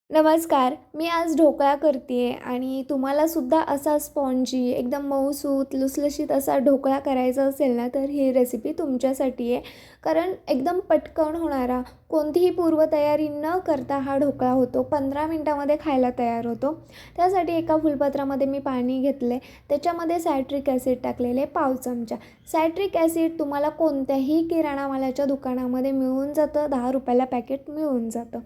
नमस्कार. मी आज ढोकळा करते आणि तुम्हालासुद्धा असा स्पॉन्जी, एकदम मऊसूत, लुसलुशीत असा ढोकळा करायचा असेल ना, तर ही रेसिपी तुमच्यासाठी आहे. कारण एकदम पटकन होणारा, कोणतीही पूर्वतयारी न करता हा ढोकळा होतो. 15 मिनिटामध्ये खायला तयार होतो. त्यासाठी एका फुलपात्रामध्ये मी पाणी घेतले. त्याच्यामध्ये सायट्रिक ॲसिड टाकलेले पाव चमचा. सायट्रिक ॲसिड तुम्हाला कोणत्याही किराणा मालाच्या दुकानामध्ये मिळून जातं. 10 रुपयाला पॅकेट मिळून जातं.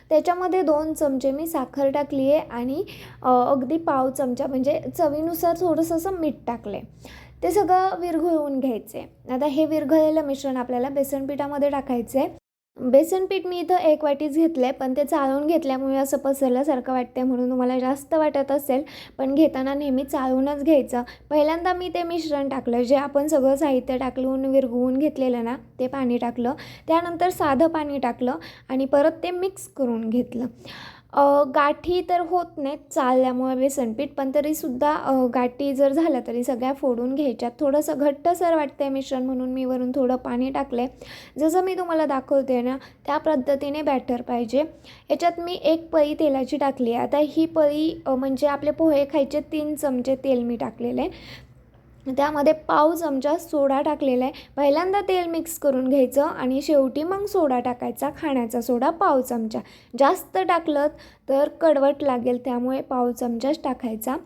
त्याच्यामध्ये 2 चमचे मी साखर टाकली आहे आणि अगदी पाव चमचा म्हणजे चवीनुसार थोडंसं असं मीठ टाकलं आहे. ते सगळं विरघळवून घ्यायचं आहे. आता हे विरघळलेलं मिश्रण आपल्याला बेसन पिठामध्ये टाकायचं आहे. बेसन पीठ मी इथं 1 वाटीच घेतलं आहे, पण ते चाळून घेतल्यामुळे असं पसरल्यासारखं वाटतं म्हणून तुम्हाला जास्त वाटत असेल, पण घेताना नेहमी चाळूनच घ्यायचं. पहिल्यांदा मी ते मिश्रण टाकलं, जे आपण सगळं साहित्य टाकून विरघळवून घेतलेलं ना, ते पाणी टाकलं. त्यानंतर साधं पाणी टाकलं आणि परत ते मिक्स करून घेतलं. गाठी तर होत नाहीत चाळल्यामुळे बेसनपीठ, पण तरीसुद्धा गाठी जर झाल्या तरी सगळ्या फोडून घ्यायच्यात. थोडंसं घट्टसर वाटतं आहे मिश्रण म्हणून मी वरून थोडं पाणी टाकलं आहे. जसं मी तुम्हाला दाखवते ना, त्या पद्धतीने बॅटर पाहिजे. याच्यात मी 1 पळी तेलाची टाकली आहे. आता ही पळी म्हणजे आपले पोहे खायचे 3 चमचे तेल मी टाकलेलं आहे. त्यामध्ये पाव चमचा सोडा टाकलेला आहे. पहिल्यांदा तेल मिक्स करून घ्यायचं आणि शेवटी मग सोडा टाकायचा, खाण्याचा सोडा पाव चमचा. जास्त टाकलं तर कडवट लागेल, त्यामुळे पाव चमचाच टाकायचा.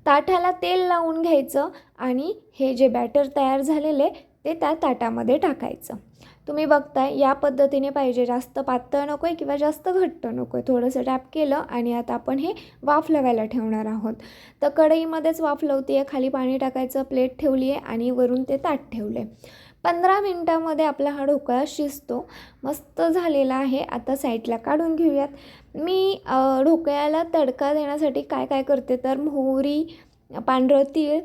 ताटाला तेल लावून घ्यायचं आणि हे जे बॅटर तयार झालेले ते त्या ताटामध्ये टाकायचं. तुम्ही बघताय या पद्धतीने पाहिजे, जास्त पातळ नको आहे किंवा जास्त घट्ट नको आहे. थोडंसं टॅप केलं आणि आता आपण हे वाफ लावायला ठेवणार आहोत. तर कढईमध्येच वाफ लावते आहे, खाली पाणी टाकायचं, प्लेट ठेवली आहे आणि वरून ते ताट ठेवले. 15 मिनटामध्ये आपला हा ढोकळा शिजतो. मस्त झालेला आहे. आता साईडला काढून घेऊयात. मी ढोकळ्याला तडका देण्यासाठी काय काय करते तर मोहरी, पांढरं तीळ,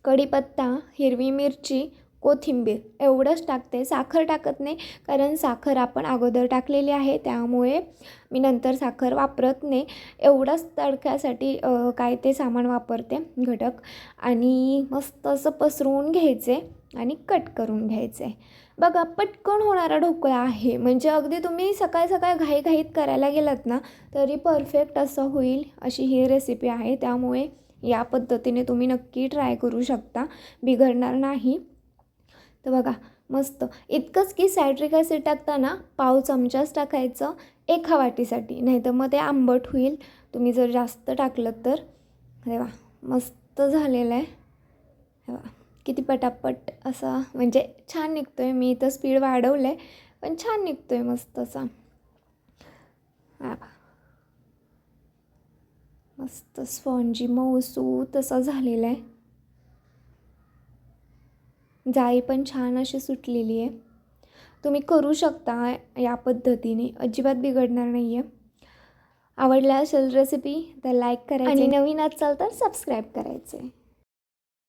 कढीपत्ता, हिरवी मिरची, कोथिंबीर एवढंच टाकते. साखर टाकत नाही, कारण साखर आपण अगोदर टाकलेली आहे, त्यामुळे मी नंतर साखर वापरत नाही. एवढंच तडक्यासाठी काय ते सामान वापरते घटक आणि मस्त असं पसरवून घ्यायचे आणि कट करून घ्यायचे. बघा, पटकन होणारा ढोकळा आहे. म्हणजे अगदी तुम्ही सकाळी सकाळी घाईघाईत करायला गेलात ना, तरी परफेक्ट असं होईल, अशी ही रेसिपी आहे. त्यामुळे या पद्धतीने तुम्ही नक्की ट्राय करू शकता, बिघडणार नाही. तर बघा, मस्त इतकंच की सायट्रिक ॲसिड टाकताना पाव चमचाच टाकायचं एका वाटीसाठी, नाहीतर मग ते आंबट होईल तुम्ही जर जास्त टाकलं तर. अरे वा, मस्त झालेलं आहे. हे बघा, किती पटापट असा म्हणजे छान निघतो आहे. मी इथं स्पीड वाढवलं आहे, पण छान निघतो आहे मस्त असा. मस्त स्पॉन्जी मऊसूत तसा झालेला आहे. जाळी पण छान अशी सुटलेली आहे. तुम्ही करू शकता या पद्धतीने, अजिबात बिघडणार नाही आहे. आवडला असेल रेसिपी तर लाईक करायची आणि नवीन असाल तर सबस्क्राईब करायचे.